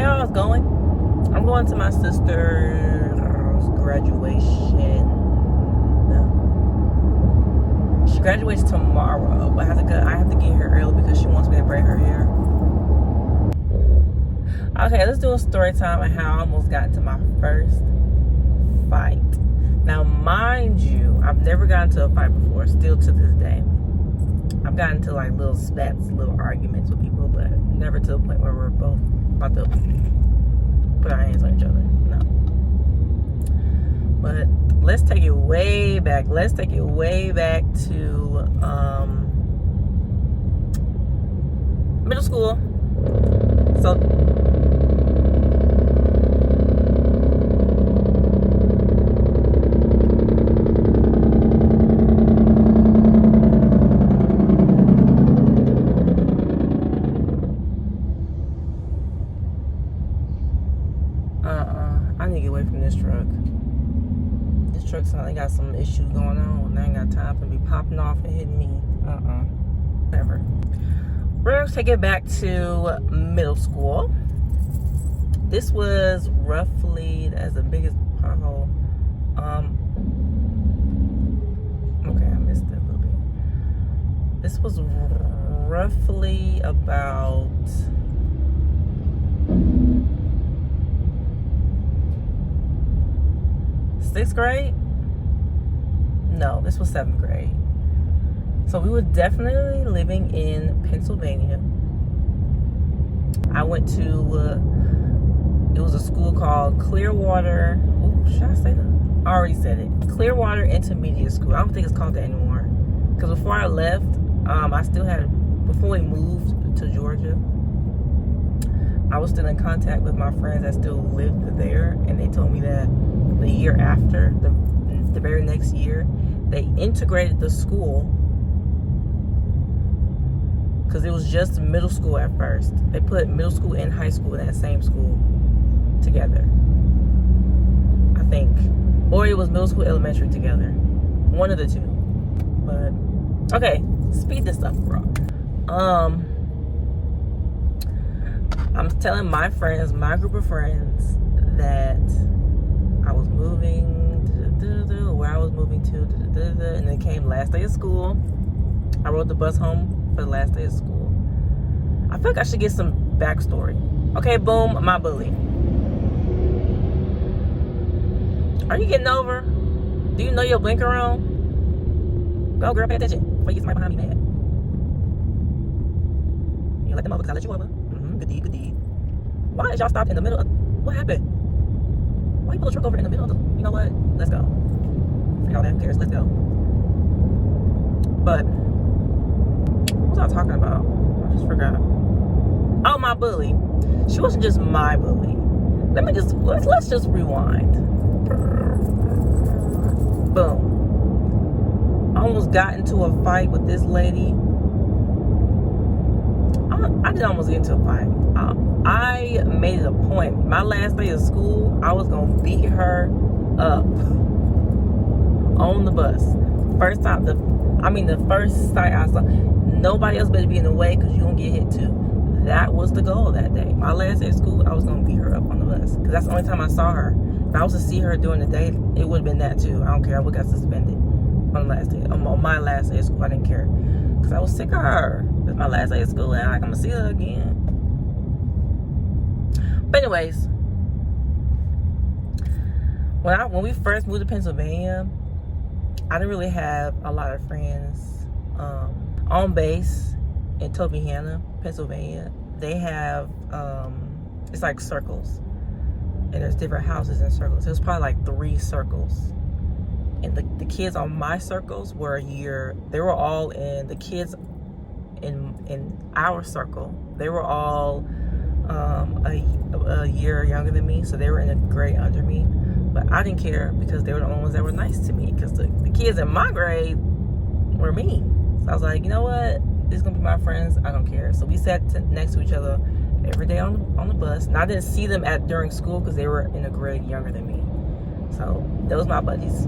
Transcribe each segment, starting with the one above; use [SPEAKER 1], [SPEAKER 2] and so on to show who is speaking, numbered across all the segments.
[SPEAKER 1] say how it's going? I'm going to my sister's graduation. She graduates tomorrow, but I have to get here early because she wants me to braid her hair. Okay, let's do a story time of how I almost got into my first fight. Now, mind you, I've never gotten into a fight before, still to this day. I've gotten into like little spats, little arguments with people, but never to the point where we're both about to put our hands on each other. No. But let's take it way back. Let's take it way back to middle school. So I need to get away from this truck. This truck sounds like got some issues going on, and I ain't got time for me popping off and hitting me. Whatever. We're gonna take it back to middle school. This was roughly as the biggest pothole. Okay, I missed it a little bit. This was roughly about 6th grade? No, this was 7th grade. So we were definitely living in Pennsylvania. I went to, it was a school called Clearwater. Oh, should I say that? I already said it. Clearwater Intermediate School. I don't think it's called that anymore. Because before I left, before we moved to Georgia, I was still in contact with my friends that still lived there. And they told me that the year after, the very next year, they integrated the school because it was just middle school at first. They put middle school and high school in that same school together, I think. Or it was middle school, elementary together. One of the two. But, okay, speed this up, bro. I'm telling my friends, my group of friends, that I was moving, where I was moving to, and then came last day of school. I rode the bus home for the last day of school. I feel like I should get some backstory. Okay, boom, my bully. Are you getting over? Do you know your blinker on? Go, girl, pay attention before you get somebody behind me mad. You let them over because I let you over. Good deed, good deed. Why is y'all stopped in the middle of, what happened? Why you pull a truck over in the middle of the, you know what? Let's go. Forget all that, who cares? Let's go. But, what was I talking about? I just forgot. Oh, my bully. She wasn't just my bully. Let's just rewind. Boom. I almost got into a fight with this lady. I didn't almost get into a fight. I made it a point. My last day of school, I was going to beat her up on the bus. The first sight I saw. Nobody else better be in the way because you're going to get hit too. That was the goal that day. My last day of school, I was going to beat her up on the bus because that's the only time I saw her. If I was to see her during the day, it would have been that too. I don't care. I would have got suspended on the last day. On my last day of school, I didn't care because I was sick of her. It's my last day of school and I'm going to see her again. But anyways, when we first moved to Pennsylvania, I didn't really have a lot of friends. On base in Tobyhanna, Pennsylvania, they have, it's like circles. And there's different houses in circles. There's probably like 3 circles. And the kids on my circles were they were all the kids in our circle, they were all a year younger than me, so they were in a grade under me. But I didn't care because they were the only ones that were nice to me, because the kids in my grade were mean. So I was like, you know what, this is gonna be my friends, I don't care. So we sat next to each other every day on the bus, and I didn't see them during school because they were in a grade younger than me. So those my buddies.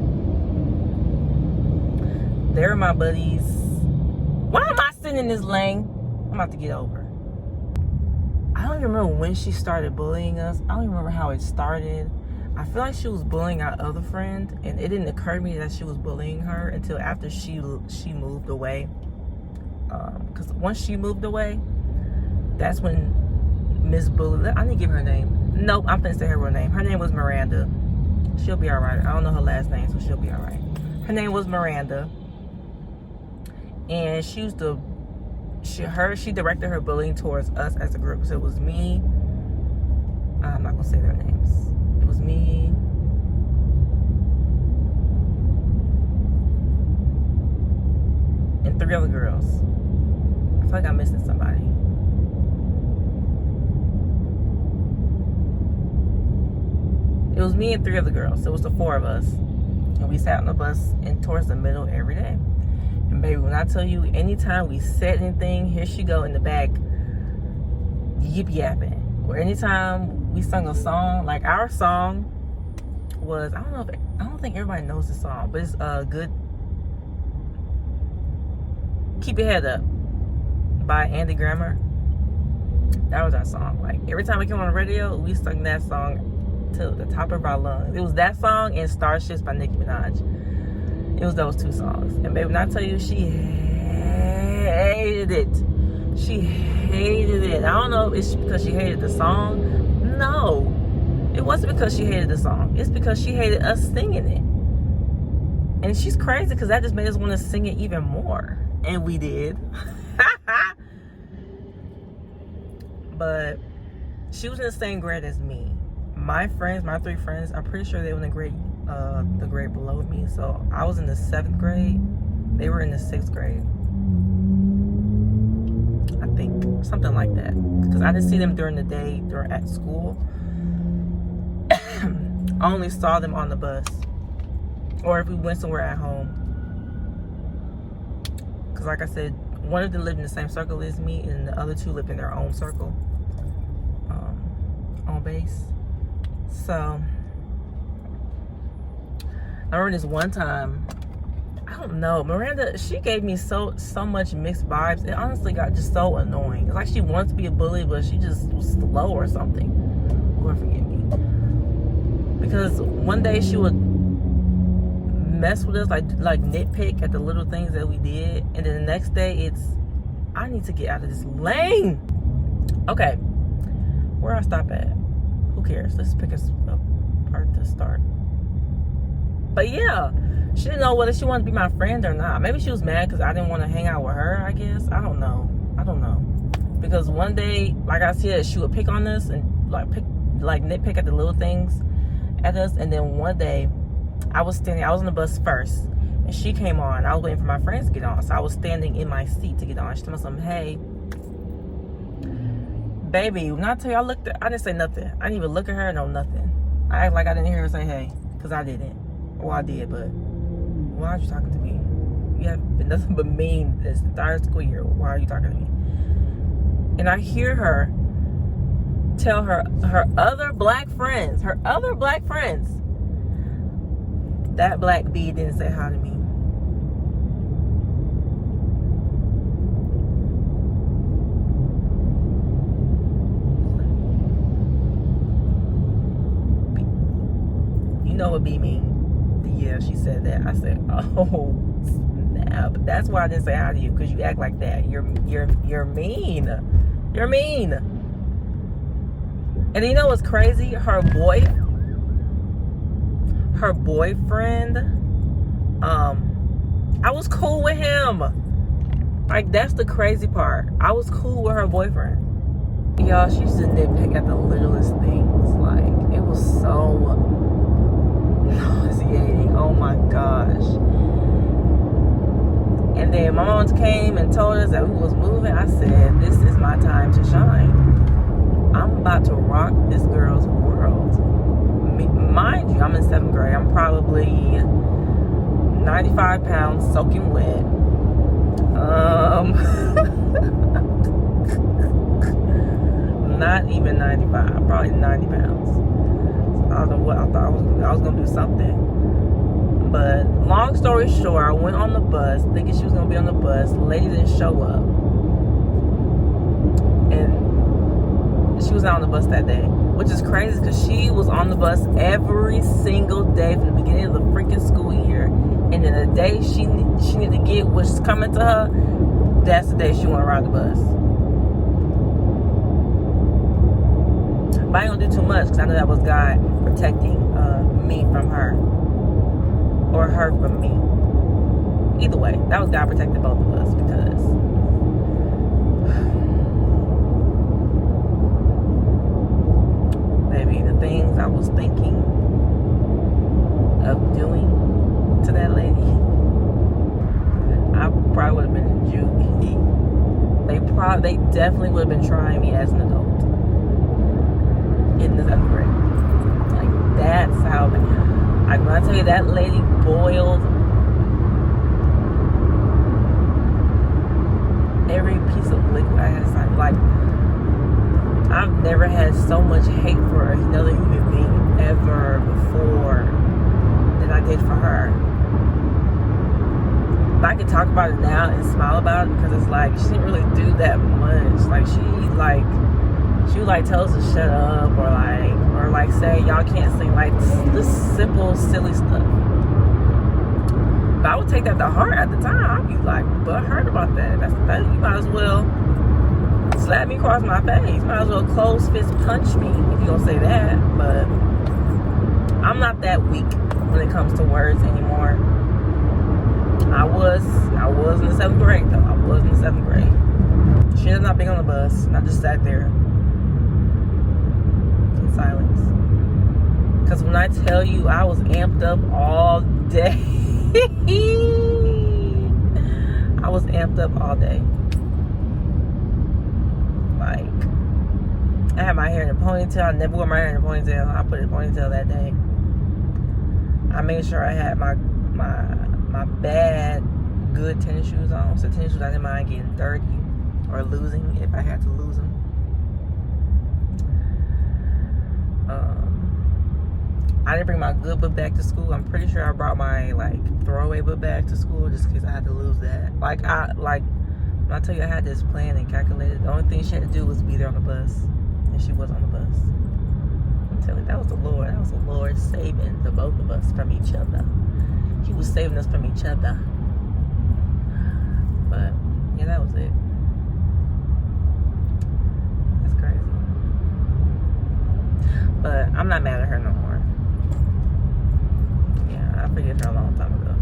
[SPEAKER 1] They're my buddies. Why am I sitting in this lane? I'm about to get over. I don't even remember when she started bullying us. I don't even remember how it started. I feel like she was bullying our other friend, and it didn't occur to me that she was bullying her until after she moved away. Because once she moved away, that's when Miss Bully, I didn't give her name. Nope, I'm finna say her real name. Her name was Miranda. She'll be alright. I don't know her last name, so she'll be alright. Her name was Miranda. And she used to, she directed her bullying towards us as a group. So it was me. I'm not gonna say their names. It was me. And 3 other girls. I feel like I'm missing somebody. It was me and 3 other girls. So it was the 4 of us. And we sat on the bus and towards the middle every day. And baby, when I tell you, anytime we said anything, here she go in the back, yip yapping. Or anytime we sung a song, like our song was, I don't think everybody knows the song, but it's good. Keep Your Head Up by Andy Grammer. That was our song. Like every time we came on the radio, we sung that song to the top of our lungs. It was that song and Starships by Nicki Minaj. It was those 2 songs. And baby, when I tell you, she hated it. She hated it. I don't know if it's because she hated the song. No, it wasn't because she hated the song. It's because she hated us singing it. And she's crazy because that just made us want to sing it even more. And we did. But she was in the same grade as me. My friends, my 3 friends, I'm pretty sure they were in the grade below me. So I was in the 7th grade. They were in the 6th grade. I think something like that. Because I didn't see them during the day. They were at school. I only saw them on the bus. Or if we went somewhere at home. Because like I said, one of them lived in the same circle as me, and the other 2 lived in their own circle. On base. So I remember this one time, I don't know, Miranda, she gave me so much mixed vibes. It honestly got just so annoying. It's like she wants to be a bully, but she just was slow or something. Lord forgive me. Because one day she would mess with us, like nitpick at the little things that we did, and then the next day it's, I need to get out of this lane. Okay, where I stop at? Who cares? Let's pick a part to start. But yeah, she didn't know whether she wanted to be my friend or not. Maybe she was mad because I didn't want to hang out with her, I guess. I don't know. Because one day, like I said, she would pick on us and nitpick at the little things at us. And then one day, I was on the bus first, and she came on. I was waiting for my friends to get on, so I was standing in my seat to get on. She told me something, hey, baby, when I tell you, I didn't say nothing. I didn't even look at her, no nothing. I act like I didn't hear her say hey, because I didn't. Well, I did, but why aren't you talking to me? You have been nothing but mean this entire school year. Why are you talking to me? And I hear her tell her other black friends, that black bee didn't say hi to me. You know what bee mean? Yeah, she said that. I said, oh snap. That's why I didn't say hi to you, because you act like that. You're mean. You're mean. And you know what's crazy? Her boyfriend, I was cool with him. Like, that's the crazy part. I was cool with her boyfriend. Y'all, she used to nitpick at the littlest things. Like, it was so nauseating. Oh my gosh. And then my mom came and told us that we was moving. I said, this is my time to shine. I'm about to rock this girl's world. Mind you, I'm in 7th grade. I'm probably 95 pounds soaking wet. Not even 95, probably 90 pounds. I don't know what I thought I was gonna do something. But long story short, I went on the bus thinking she was gonna be on the bus. The lady didn't show up. And she was not on the bus that day, which is crazy because she was on the bus every single day from the beginning of the freaking school year. And then the day she needed to get what's coming to her, that's the day she want to ride the bus. But I ain't gonna do too much because I know that was God protecting me from her, or her from me. Either way, that was God protecting both of us, because baby, the things I was thinking of doing to that lady, I probably would have been in juvie. They definitely would have been trying me as an adult in the 7th grade. Like, that's how, like, when I tell you that lady boiled every piece of liquid I had inside. Like, I've never had so much hate for another human being ever before than I did for her. But I can talk about it now and smile about it, because it's like, she didn't really do that much. Like, she would like tell us to shut up, or like say y'all can't sing, like this simple silly stuff. But I would take that to heart at the time. I'd be like, but hurt about that. That's the thing. You might as well slap me across my face. You might as well close fist punch me if you gonna say that. But I'm not that weak when it comes to words anymore. I was in the 7th grade though. I was in the 7th grade. She ended up being on the bus, and I just sat there in silence. Because when I tell you I was amped up all day, I was amped up all day. Like, I had my hair in a ponytail. I never wore my hair in a ponytail. I put it in a ponytail that day. I made sure I had my bad, good tennis shoes on. So tennis shoes I didn't mind getting dirty or losing if I had to lose them. I didn't bring my good book back to school. I'm pretty sure I brought my throwaway book back to school just in case I had to lose that. When I tell you I had this plan and calculated, the only thing she had to do was be there on the bus, and she was on the bus. I'm telling you, that was the Lord. That was the Lord saving the both of us from each other. He was saving us from each other. But yeah, that was it. That's crazy. But I'm not mad at her no more. I forgave her a long time ago.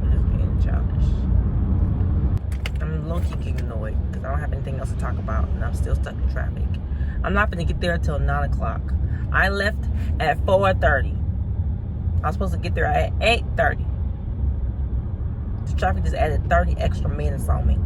[SPEAKER 1] I'm just being childish. I'm low-key getting annoyed because I don't have anything else to talk about, and I'm still stuck in traffic. I'm not going to get there until 9 o'clock. I left at 4:30. I was supposed to get there at 8:30. The traffic just added 30 extra minutes on me.